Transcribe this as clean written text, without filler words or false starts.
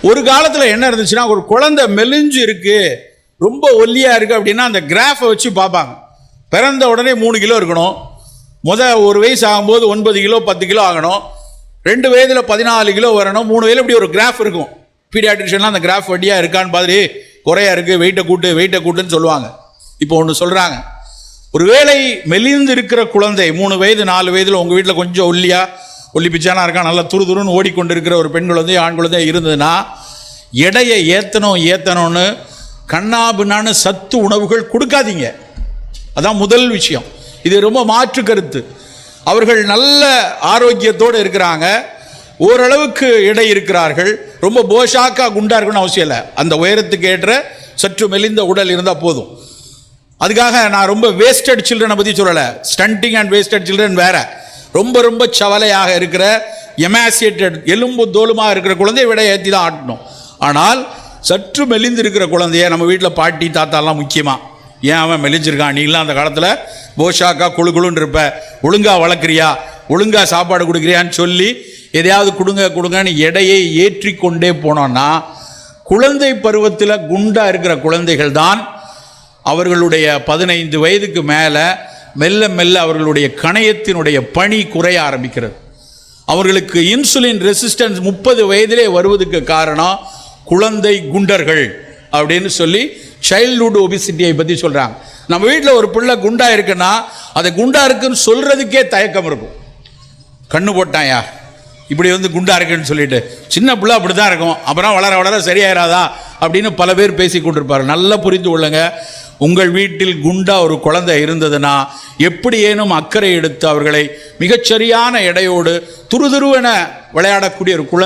ஒரு காலத்தில் என்ன இருந்துச்சுன்னா, ஒரு குழந்தை மெலிஞ்சு இருக்கு, ரொம்ப ஒல்லியாக இருக்குது அப்படின்னா அந்த கிராஃபை வச்சு பார்ப்பாங்க. பிறந்த உடனே 3 கிலோ இருக்கணும், ஒரு வயசு ஆகும்போது 9 கிலோ 10 கிலோ ஆகணும், 2 வயதில் 14 கிலோ வரணும், 3 வயதில் இப்படி ஒரு கிராஃப் இருக்கும். பீடியாட்ரிஷன்லாம் அந்த கிராஃப் வட்டியாக இருக்கான்னு பார்த்து குறையா இருக்குது, வெயிட்டை கூட்டுன்னு சொல்லுவாங்க. இப்போ ஒன்று சொல்கிறாங்க, ஒருவேளை மெலிந்து இருக்கிற குழந்தை 3 வயது 4 வயதில் உங்கள் வீட்டில் கொஞ்சம் ஒல்லி பிச்சானா இருக்கான், நல்லா துருதுருன்னு ஓடிக்கொண்டு இருக்கிற ஒரு பெண் குழந்தை ஆண் குழந்தை இருந்ததுன்னா, எடையை ஏற்றணும்னு கண்ணாபின்னான்னு சத்து உணவுகள் கொடுக்காதீங்க. அதான் முதல் விஷயம். இது ரொம்ப மாற்று கருத்து. அவர்கள் நல்ல ஆரோக்கியத்தோடு இருக்கிறாங்க, ஓரளவுக்கு எடை இருக்கிறார்கள், ரொம்ப போஷாக்கா குண்டா இருக்கணும்னு அவசியம் இல்லை. அந்த உயரத்துக்கு ஏற்ற சற்று மெலிந்த உடல் இருந்தால் போதும். அதுக்காக நான் ரொம்ப வேஸ்டட் சில்ட்ரனை பற்றி சொல்லலை. ஸ்டண்டிங் அண்ட் வேஸ்டட் சில்ட்ரன் வேற. ரொம்ப சவலையாக இருக்கிற எமாசியேட்டட் எலும்பு தோலுமாக இருக்கிற குழந்தைய விட ஏற்றி தான் ஆட்டணும். ஆனால் சற்று மெலிந்து இருக்கிற குழந்தைய நம்ம வீட்டில் பாட்டி தாத்தாலாம் முக்கியமாக, ஏன் அவன் மெலிஞ்சிருக்கான், நீங்களாம் அந்த காலத்தில் போஷாக்கா குழுன்னு இருப்ப, ஒழுங்காக வளர்க்குறியா, ஒழுங்காக சாப்பாடு கொடுக்குறியான்னு சொல்லி எதையாவது கொடுங்கன்னு எடையை ஏற்றி கொண்டே போனோன்னா, குழந்தை பருவத்தில் குண்டாக இருக்கிற குழந்தைகள் தான் அவர்களுடைய 15 வயதுக்கு மேலே மெல்ல அவர்களுடைய கணையத்தினுடைய பணி குறைய ஆரம்பிக்கிறது. அவர்களுக்கு இன்சுலின் ரெசிஸ்டன்ஸ் 30 வயதிலே வருவதுக்கு காரணம் குழந்தை குண்டர்கள் அப்படின்னு சொல்லி சைல்ட்ஹுட் ஒபிசிட்டியை பற்றி சொல்கிறாங்க. நம்ம வீட்டில் ஒரு பிள்ளை குண்டா இருக்குன்னா அதை குண்டா இருக்குன்னு சொல்கிறதுக்கே தயக்கம் இருக்கும். கண்ணு போட்டாயா இப்படி குண்டா இருக்குன்னு சொல்லிட்டு, சின்ன பிள்ளை அப்படி தான் இருக்கும், அப்புறம் வளர சரியாயிராதா அப்படின்னு பல பேர் பேசி கொண்டிருப்பார். நல்லா புரிந்து கொள்ளுங்க, உங்கள் வீட்டில் குண்டா ஒரு குழந்தை இருந்ததுன்னா எப்படி ஏனும் அக்கறை எடுத்து அவர்களை மிகச்சரியான எடையோடு துருதுருவென விளையாடக்கூடிய ஒரு குழந்தை